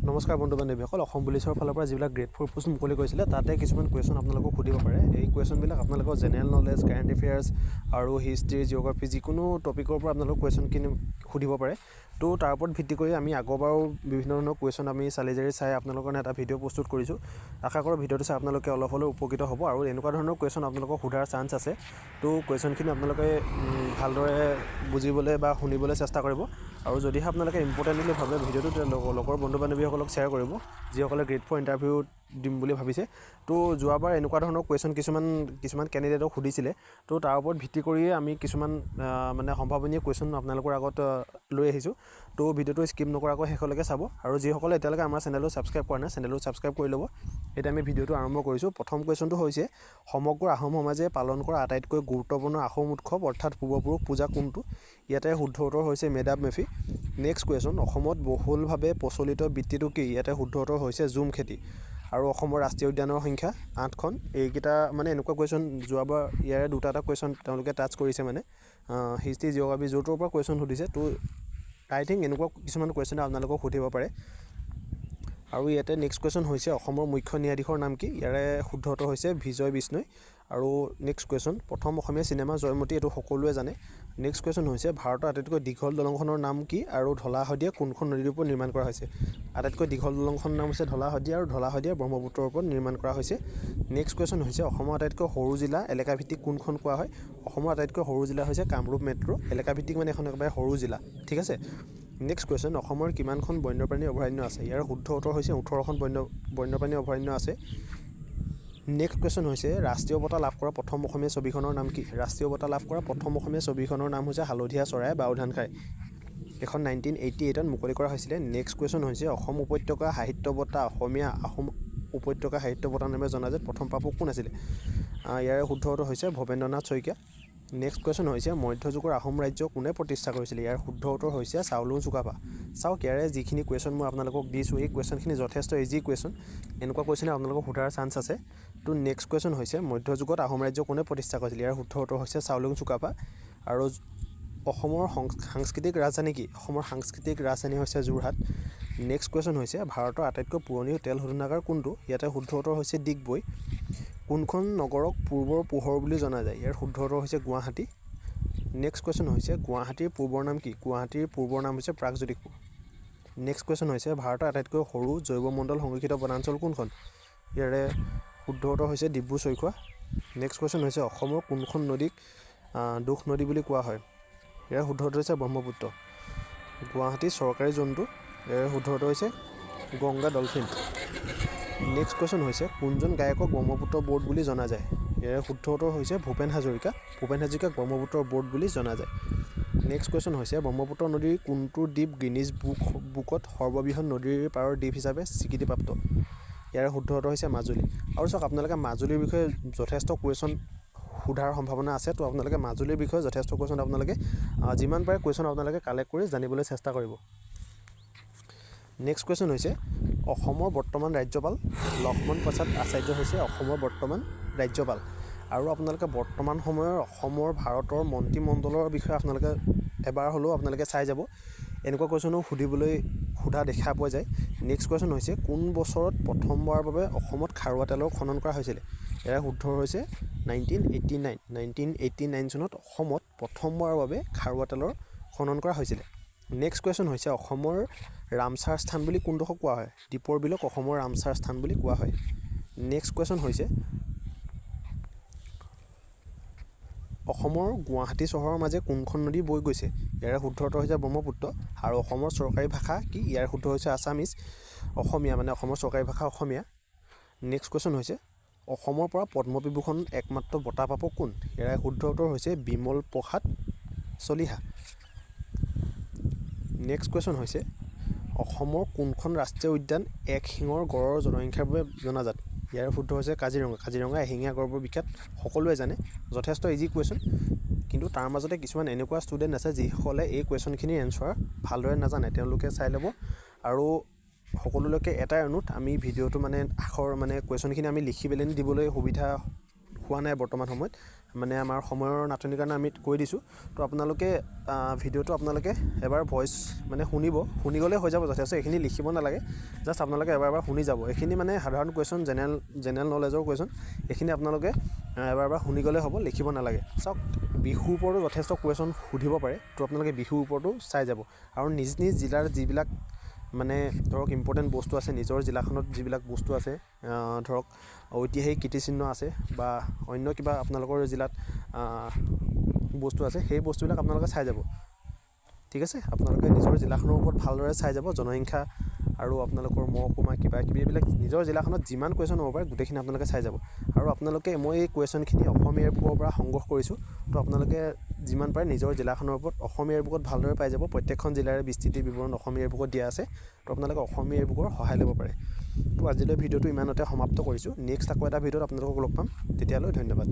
নমস্কাৰ বন্ধু বান্ধৱীসকল অসম পুলিচৰ ফালৰ পৰা যিবিলাক গ্ৰেড 4 পোষ্ট মুকলি কৰিছিলে তাতে কিছুমান কুৱেশ্যন আপোনালোকক সুধিব পাৰে এই কুৱেশ্যনবিলাক আপোনালোকৰ জেনেৰেল নলেজ কাৰেণ্ট এফেয়াৰ্স আৰু হিষ্ট্ৰী জিঅ'গ্ৰাফি যিকোনো টপিকৰ পৰা আপোনালোক কুৱেশ্যনখিনি সুধিব পাৰে তো তাৰ ওপৰত ভিত্তি কৰি আমি আগৰবাৰো বিভিন্ন ধৰণৰ কুৱেশ্যন আমি চালি জাৰি চাই আপোনালোকৰ কাৰণে এটা ভিডিঅ' প্ৰস্তুত কৰিছোঁ আশা কৰোঁ ভিডিঅ'টো চাই আপোনালোকে অলপ হ'লেও উপকৃত হ'ব আৰু এনেকুৱা ধৰণৰ কুৱেশ্যন আপোনালোকক সোধাৰ চান্স আছে তো কুৱেশ্যনখিনি আপোনালোকে ভালদৰে বুজিবলৈ বা শুনিবলৈ চেষ্টা কৰিব আৰু যদিহে আপোনালোকে ইম্পৰ্টেণ্ট বুলি ভাবে ভিডিঅ'টো লগৰ বন্ধু বান্ধৱীসকলক শ্বেয়াৰ কৰিব যিসকলে গ্ৰেড 4 ইণ্টাৰভিউ দিম বুলি ভাবিছে তো যোৱাবাৰ এনেকুৱা ধৰণৰ কুৱেশ্যন কিছুমান কেণ্ডিডেটক সুধিছিলে তো তাৰ ওপৰত ভিত্তি কৰিয়ে আমি কিছুমান মানে সম্ভাৱনীয় কুৱেশ্যন আপোনালোকৰ আগত লৈ আহিছোঁ তো ভিডিঅ'টো স্কিপ নকৰাকৈ শেষলৈকে চাব আৰু যিসকলে এতিয়ালৈকে আমাৰ চেনেলটো ছাবস্ক্ৰাইব কৰা নাই চেনেলটো ছাবস্ক্ৰাইব কৰি ল'ব এতিয়া আমি ভিডিঅ'টো আৰম্ভ কৰিছোঁ প্ৰথম কুৱেশ্যনটো হৈছে সমগ্ৰ আহোম সমাজে পালন কৰা আটাইতকৈ গুৰুত্বপূৰ্ণ আহোম উৎসৱ অৰ্থাৎ পূৰ্বপুৰুষ পূজা কোনটো ইয়াতে শুদ্ধ উত্তৰ হৈছে মেডাপ মেফি নেক্সট কুৱেশ্যন অসমত বহুলভাৱে প্ৰচলিত বৃত্তিটো কি ইয়াতে শুদ্ধ উত্তৰ হৈছে জুম খেতি আৰু অসমৰ ৰাষ্ট্ৰীয় উদ্যানৰ সংখ্যা 8খন এইকেইটা মানে এনেকুৱা কুৱেশ্যন যোৱাবাৰ ইয়াৰে দুটা কুৱেশ্যন তেওঁলোকে টাচ কৰিছে মানে হিষ্ট্ৰী জিঅ'গ্ৰাফি য'ৰ পৰা কুৱেশ্যন সুধিছে তো আই থিংক এনেকুৱা কিছুমান কুৱেশ্যন আপোনালোকক সুধিব পাৰে আৰু ইয়াতে নেক্সট কুৱেশ্যন হৈছে অসমৰ মুখ্য ন্যায়াধীশৰ নাম কি ইয়াৰে শুদ্ধ উত্তৰ হৈছে বিজয় বিষ্ণৈ আৰু নেক্সট কুৱেশ্যন প্ৰথম অসমীয়া চিনেমা জয়মতী এইটো সকলোৱে জানে নেক্সট কুৱেশ্যন হৈছে ভাৰতৰ আটাইতকৈ দীঘল দলংখনৰ নাম কি আৰু ধলা শদিয়া কোনখন নদীৰ ওপৰত নিৰ্মাণ কৰা হৈছে আটাইতকৈ দীঘল দলংখনৰ নাম হৈছে ধলা শদিয়া আৰু ধলা শদিয়া ব্ৰহ্মপুত্ৰৰ ওপৰত নিৰ্মাণ কৰা হৈছে নেক্সট কুৱেশ্যন হৈছে অসমৰ আটাইতকৈ সৰু জিলা এলেকাভিত্তিক কোনখন কোৱা হয় অসমৰ আটাইতকৈ সৰু জিলা হৈছে কামৰূপ মেট্ৰ' এলেকাভিত্তিক মানে এখন একেবাৰে সৰু জিলা ঠিক আছে নেক্সট কুৱেশ্যন অসমৰ কিমানখন বন্যপ্ৰাণী অভয়াৰণ্য আছে ইয়াৰ শুদ্ধ উত্তৰ হৈছে 18খন বন্যপ্ৰাণী অভয়াৰণ্য আছে নেক্সট কুৱেশ্যন হৈছে ৰাষ্ট্ৰীয় বঁটা লাভ কৰা প্ৰথম অসমীয়া ছবিখনৰ নাম কি ৰাষ্ট্ৰীয় বঁটা লাভ কৰা প্ৰথম অসমীয়া ছবিখনৰ নাম হৈছে হালধীয়া চৰাই বাওধান খাই এখন 1988ত মুকলি কৰা হৈছিলে নেক্সট কুৱেশ্যন হৈছে অসম উপত্যকা সাহিত্য বঁটা অসমীয়া আহোম উপত্যকা সাহিত্য বঁটা নামেৰে জনাজাত প্ৰথম প্ৰাপক কোন আছিলে ইয়াৰে শুদ্ধ উত্তৰ হৈছে ভৱেন্দ্ৰনাথ শইকীয়া নেক্সট কুৱেশ্যন হৈছে মধ্যযুগৰ আহোম ৰাজ্য কোনে প্ৰতিষ্ঠা কৰিছিলে ইয়াৰ শুদ্ধ উত্তৰ হৈছে চাওলুং চুকাফা চাওক ইয়াৰে যিখিনি কুৱেশ্যন মই আপোনালোকক দিছোঁ এই কুৱেশ্যনখিনি যথেষ্ট ইজি কুৱেশ্যন এনেকুৱা কুৱেশ্যনে আপোনালোকক সোধাৰ চান্স আছে তো নেক্সট কুৱেশ্যন হৈছে মধ্যযুগত আহোম ৰাজ্য কোনে প্ৰতিষ্ঠা কৰিছিলে ইয়াৰ শুদ্ধ উত্তৰ হৈছে চাওলুং চুকাফা আৰু অসমৰ সাংস্কৃতিক ৰাজধানী কি অসমৰ সাংস্কৃতিক ৰাজধানী হৈছে যোৰহাট নেক্সট কুৱেশ্যন হৈছে ভাৰতৰ আটাইতকৈ পুৰণি তেল শোধনাগাৰ কোনটো ইয়াতে শুদ্ধ উত্তৰ হৈছে ডিগবৈ কোনখন নগৰক পূৰ্বৰ পোহৰ বুলি জনা যায় ইয়াৰ শুদ্ধ উত্তৰ হৈছে গুৱাহাটী নেক্সট কুৱেশ্যন হৈছে গুৱাহাটীৰ পূৰ্বৰ নাম কি গুৱাহাটীৰ পূৰ্বৰ নাম হৈছে প্ৰাগজ্যোতিষপুৰ নেক্সট কুৱেশ্যন হৈছে ভাৰতৰ আটাইতকৈ সৰু জৈৱমণ্ডল সংৰক্ষিত বনাঞ্চল কোনখন ইয়াৰে শুদ্ধ উত্তৰ হৈছে ডিব্ৰু চৈখোৱা নেক্সট কুৱেশ্যন হৈছে অসমৰ কোনখন নদীক দুখ নদী বুলি কোৱা হয় ইয়াৰ শুদ্ধ উত্তৰ হৈছে ব্ৰহ্মপুত্ৰ গুৱাহাটীৰ চৰকাৰী জন্তু ইয়াৰ শুদ্ধ উত্তৰ হৈছে গংগা ডলফিন নেক্সট কুৱেশ্যন হৈছে কোনজন গায়কক ব্ৰহ্মপুত্ৰ বৰ্ড বুলি জনা যায় ইয়াৰ শুদ্ধ উত্তৰ হৈছে ভূপেন হাজৰিকাক ব্ৰহ্মপুত্ৰ বৰ্ড বুলি জনা যায় নেক্সট কুৱেশ্যন হৈছে ব্ৰহ্মপুত্ৰ নদীৰ কোনটো দ্বীপ গিনিজ বুকত সৰ্ববৃহৎ নদীৰ পাৰৰ দ্বীপ হিচাপে স্বীকৃতিপ্ৰাপ্ত ইয়াৰ শুদ্ধ উত্তৰ হৈছে মাজুলী আৰু চাওক আপোনালোকে মাজুলীৰ বিষয়ে যথেষ্ট কুৱেশ্যন সোধাৰ সম্ভাৱনা আছে তো আপোনালোকে মাজুলীৰ বিষয়ে যথেষ্ট কুৱেশ্যন আপোনালোকে যিমান পাৰে কুৱেশ্যন আপোনালোকে কালেক্ট কৰি জানিবলৈ চেষ্টা কৰিব নেক্সট কুৱেশ্যন হৈছে অসমৰ বৰ্তমান ৰাজ্যপাল লক্ষ্মণ প্ৰসাদ আচাৰ্য হৈছে অসমৰ বৰ্তমান ৰাজ্যপাল আৰু আপোনালোকে বৰ্তমান সময়ৰ অসমৰ ভাৰতৰ মন্ত্ৰীমণ্ডলৰ বিষয়ে আপোনালোকে এবাৰ হ'লেও আপোনালোকে চাই যাব এনেকুৱা কুৱেশ্যনো সোধা দেখা পোৱা যায় নেক্সট কুৱেশ্যন হৈছে কোন বছৰত প্ৰথমবাৰৰ বাবে অসমত খাৰুৱা তেলৰ খনন কৰা হৈছিলে ইয়াৰ শুদ্ধ হৈছে 1989 চনত অসমত প্ৰথমবাৰৰ বাবে খাৰুৱা তেলৰ খনন কৰা হৈছিলে নেক্সট কুৱেশ্যন হৈছে অসমৰ ৰামচাৰ স্থান বুলি কোনডোখৰ কোৱা হয় দীপৰ বিলক অসমৰ ৰামচাৰ স্থান বুলি কোৱা হয় নেক্সট কুৱেশ্যন হৈছে অসমৰ গুৱাহাটী চহৰৰ মাজে কোনখন নদী বৈ গৈছে ইয়াৰ শুদ্ধ উত্তৰ হৈছে ব্ৰহ্মপুত্ৰ আৰু অসমৰ চৰকাৰী ভাষা কি ইয়াৰ শুদ্ধ হৈছে আছামিজ অসমীয়া মানে অসমৰ চৰকাৰী ভাষা অসমীয়া নেক্সট কুৱেশ্যন হৈছে অসমৰ পৰা পদ্মবিভূষণ একমাত্ৰ বঁটা প্ৰাপক কোন ইয়াৰ শুদ্ধ উত্তৰ হৈছে বিমল প্ৰসাদ চলিহা নেক্সট কুৱেশ্যন হৈছে অসমৰ কোনখন ৰাষ্ট্ৰীয় উদ্যান এক শিঙৰ গড়ৰ জনসংখ্যাৰ বাবে জনাজাত ইয়াৰ শুদ্ধ হৈছে কাজিৰঙা এশিঙীয়া গড়ৰ বিখ্যাত সকলোৱে জানে যথেষ্ট ইজি কুৱেশ্যন কিন্তু তাৰ মাজতে কিছুমান এনেকুৱা ষ্টুডেণ্ট আছে যিসকলে এই কুৱেশ্যনখিনিৰ এনচাৰ ভালদৰে নাজানে তেওঁলোকে চাই ল'ব আৰু সকলোলৈকে এটাই অনুৰোধ আমি ভিডিঅ'টো মানে কুৱেশ্যনখিনি আমি লিখি পেলাই দিবলৈ হোৱা নাই বৰ্তমান সময়ত মানে আমাৰ সময়ৰ নাটনিৰ কাৰণে আমি কৈ দিছোঁ তো আপোনালোকে ভিডিঅ'টো আপোনালোকে এবাৰ ভইচ মানে শুনি গ'লে হৈ যাব যথেষ্ট এইখিনি লিখিব নালাগে জাষ্ট আপোনালোকে এবাৰ শুনি যাব এইখিনি মানে সাধাৰণ কুৱেশ্যন জেনেৰেল নলেজৰ কুৱেশ্যন এইখিনি আপোনালোকে এবাৰ শুনি গ'লে হ'ব লিখিব নালাগে চাওক বিহুৰ ওপৰতো যথেষ্ট কুৱেশ্যন সুধিব পাৰে তো আপোনালোকে বিহুৰ ওপৰতো চাই যাব আৰু নিজ জিলাৰ যিবিলাক মানে ধৰক ইম্পৰ্টেণ্ট বস্তু আছে নিজৰ জিলাখনত যিবিলাক বস্তু আছে ধৰক ঐতিহাসিক কীৰ্তিচিহ্ন আছে বা অন্য কিবা আপোনালোকৰ জিলাত বস্তু আছে সেই বস্তুবিলাক আপোনালোকে চাই যাব ঠিক আছে আপোনালোকে নিজৰ জিলাখনৰ ওপৰত ভালদৰে চাই যাব জনসংখ্যা আৰু আপোনালোকৰ মহকুমা কিবা কিবি এইবিলাক নিজৰ জিলাখনত যিমান কুৱেশ্যন হ'ব পাৰে গোটেইখিনি আপোনালোকে চাই যাব আৰু আপোনালোকে মই এই কুৱেশ্যনখিনি অসমীয়াৰ বুকৰ পৰা সংগ্ৰহ কৰিছোঁ তো আপোনালোকে যিমান পাৰে নিজৰ জিলাখনৰ ওপৰত অসমীয়াৰ বুকত ভালদৰে পাই যাব প্ৰত্যেকখন জিলাৰে বিস্তৃতিৰ বিৱৰণ অসমীয়াৰ বুকত দিয়া আছে তো আপোনালোকে অসমীয়াৰ বুকৰ সহায় ল'ব পাৰে তো আজিলৈ ভিডিঅ'টো ইমানতে সমাপ্ত কৰিছোঁ নেক্সট আকৌ এটা ভিডিঅ'ত আপোনালোকক লগ পাম তেতিয়ালৈ ধন্যবাদ